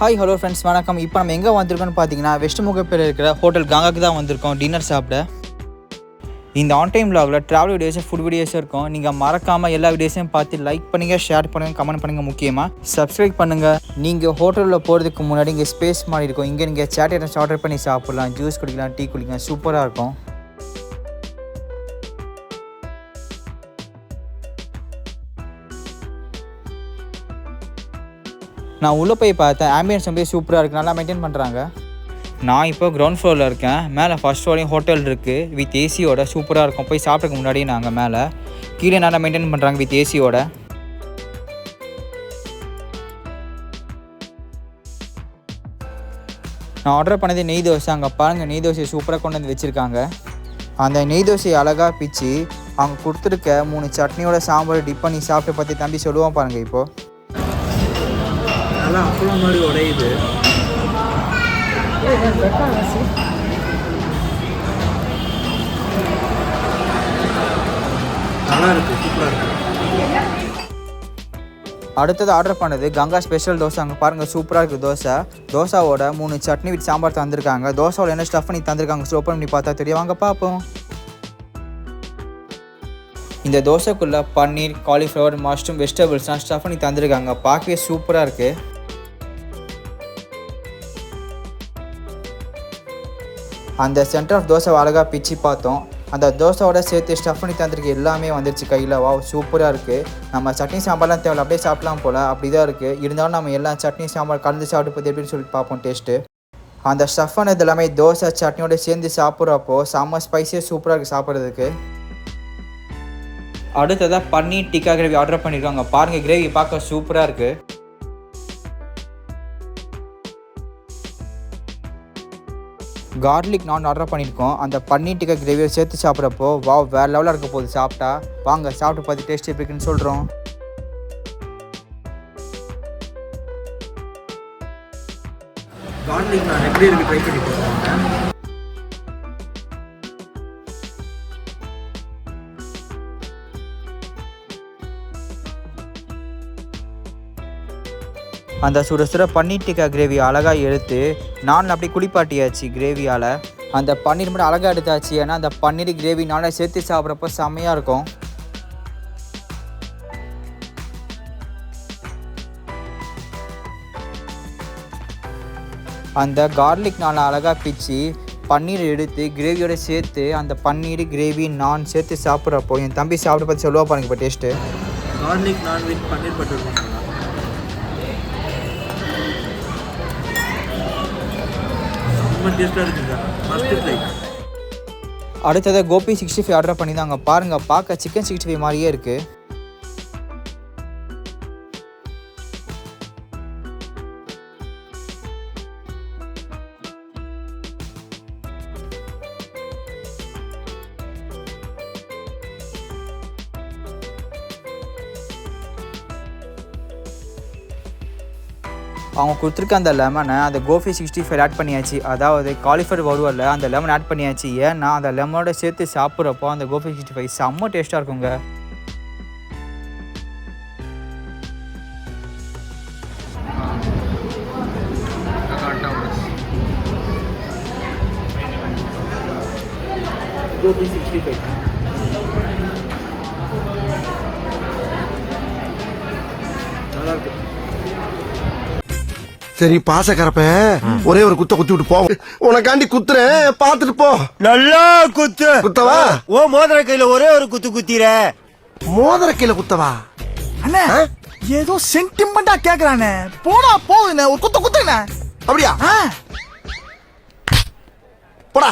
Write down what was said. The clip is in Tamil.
ஹாய் ஹலோ ஃப்ரெண்ட்ஸ் வணக்கம். இப்போ நம்ம எங்கே வந்திருக்கோம்னு பார்த்தீங்கன்னா வெஸ்ட் முகப்பேரில் இருக்கிற ஹோட்டல் கங்காக்கு தான் வந்திருக்கோம் டின்னர் சாப்பிட. இந்த ஆன்டைம் vlogல ட்ராவல் வீடியோஸும் ஃபுட் வீடியோஸும் இருக்கும். நீங்கள் மறக்காமல் எல்லா வீடியோஸையும் பார்த்து லைக் பண்ணுங்கள், ஷேர் பண்ணுங்கள், கமெண்ட் பண்ணுங்கள், முக்கியமாக சப்ஸ்கிரைப் பண்ணுங்கள். நீங்கள் ஹோட்டலில் போகிறதுக்கு முன்னாடி இங்கே ஸ்பேஸ் மாதிரி இருக்கும். இங்கே நீங்கள் சாட் ஐட்டம்ஸ் ஆர்டர் பண்ணி சாப்பிட்லாம், ஜூஸ் குடிக்கலாம், டீ குடிக்கலாம், சூப்பராக இருக்கும். நான் உள்ளே போய் பார்த்தேன், ஆம்பியன்ஸ் ரொம்ப சூப்பராக இருக்குது, நல்லா மெயின்டைன் பண்ணுறாங்க. நான் இப்போ கிரவுண்ட் ஃப்ளோரில் இருக்கேன். மேலே ஃபஸ்ட் ஃப்ளோரையும் ஹோட்டல் இருக்குது வித் ஏசியோட, சூப்பராக இருக்கும். போய் சாப்பிட்றதுக்கு முன்னாடி நாங்கள் மேலே கீழே நல்லா மெயின்டைன் பண்ணுறாங்க வித் ஏசியோட. நான் ஆர்டர் பண்ணது நெய் தோசை. அங்கே பாருங்கள், நெய் தோசையை சூப்பராக கொண்டு வந்து வச்சுருக்காங்க. அந்த நெய் தோசையை அழகாக பிச்சு அவங்க கொடுத்துருக்க 3 சட்னியோட சாம்பார் டிப் பண்ணி சாப்பிட்டு பார்த்து தம்பி சொல்லுவான் பாருங்கள். இப்போது நல்லா அப்பளம் மாதிரி உடையுது. நல்லா இருக்கு, சூப்பராக இருக்கு. அடுத்தது ஆர்டர் பண்ணது கங்கா ஸ்பெஷல் தோசை. அங்கே பாருங்கள், சூப்பராக இருக்குது தோசை. தோசாவோட 3 சட்னி வித் சாம்பார் தந்திருக்காங்க. தோசாவில் என்ன ஸ்டஃப் பண்ணி தந்திருக்காங்க ஓப்பன் பண்ணி பார்த்தா தெரியும், வாங்க பார்ப்போம். இந்த தோசைக்குள்ளே பன்னீர், காலிஃப்ளவர், மஷ்ரூம், வெஜிடபிள்ஸ்லாம் ஸ்டஃப் பண்ணி தந்திருக்காங்க. பார்க்கவே சூப்பராக இருக்குது. அந்த சென்டர் ஆஃப் தோசை அழகாக பிச்சு பார்த்தோம். அந்த தோசையோட சேர்த்து ஸ்டஃப் பண்ணி தந்திருக்கு எல்லாமே வந்துருச்சு கையில். வாவ், சூப்பராக இருக்குது. நம்ம சட்னி சாம்பார்லாம் தேவை, அப்படியே சாப்பிட்லாம் போல், அப்படி தான் இருக்குது. இருந்தாலும் நம்ம எல்லா சட்னி சாம்பார் கலந்து சாப்பிட்டு போது எப்படின்னு சொல்லிட்டு பார்ப்போம் டேஸ்ட்டு. அந்த ஸ்டஃப் பண்ணது எல்லாமே தோசை சட்னியோட சேர்ந்து சாப்பிட்றப்போ செம்ம ஸ்பைஸியாக சூப்பராக இருக்குது சாப்பிட்றதுக்கு. அடுத்ததாக பன்னீர் டிக்கா கிரேவி ஆர்டர் பண்ணியிருக்காங்க. பாருங்கள், கிரேவி பார்க்க சூப்பராக இருக்குது. கார்லிக் நான் ஆர்டர் பண்ணியிருக்கோம். அந்த பன்னீர் டிக்கா கிரேவியை சேர்த்து சாப்பிட்றப்போ வாவ், வேறு லெவலாக இருக்க போகுது சாப்பிட்டா. வாங்க சாப்பிட்டு பார்த்து டேஸ்ட் எப்படி இருக்குன்னு சொல்கிறோம். கார்லிக் நான் எப்படி இருக்கு ட்ரை பண்ணி போகிறேன். அந்த சுட சுட பன்னீர் டிக்கா கிரேவி அழகாக எடுத்து நான் அப்படி குளிப்பாட்டியாச்சு கிரேவியால். அந்த பன்னீர் மட்டும் அழகாக எடுத்தாச்சு. ஏன்னா அந்த பன்னீர் கிரேவி நானே சேர்த்து சாப்பிட்றப்போ செம்மையாக இருக்கும். அந்த கார்லிக் நான் அழகாக பிச்சு பன்னீர் எடுத்து கிரேவியோட சேர்த்து அந்த பன்னீர் கிரேவி நான் சேர்த்து சாப்பிட்றப்போ என் தம்பி சாப்பிட்டு பார்த்து சொல்லுவா பாருங்க இப்போ டேஸ்ட்டு. கார்லிக் நான் வித் பன்னீர் பட்டர் மசாலா ரொம்ப டேஸ்ட்டாக இருக்குங்க. Must try. அடுத்ததாக கோபி 65 ஆர்டர் பண்ணி தான். அங்கே பாருங்கள், பார்க்க சிக்கன் 65 மாதிரியே இருக்குது. அவங்க கொடுத்துருக்க அந்த லெமனை அந்த கோபி 65 ஆட் பண்ணியாச்சு. அதாவது காலிஃப்ளவர் வறுவல்ல அந்த லெமன் ஆட் பண்ணியாச்சு. ஏன்னா அந்த லெமனோட சேர்த்து சாப்பிட்றப்போ அந்த கோபி 65 செம்ம டேஸ்ட்டாக இருக்குங்க. கோபி 65 நல்லா இருக்கு. சரி, பாசக்கரப்ப ஒரே ஒரு குத்த குத்தி விட்டு போ. உனக்காண்டி குத்துறேன், பாத்துட்டு போ. நல்லா குத்து. குத்தவா? ஓ மோதிர கையில ஒரே ஒரு குத்து குத்திர. மோதிர கையில குத்தவா? அண்ணே, ஏதோ சென்டிமெண்டா கேக்குறானே. போடா போகுதுண்ணே, ஒரு குத்து குத்துண்ணே. அப்படியா? போடா.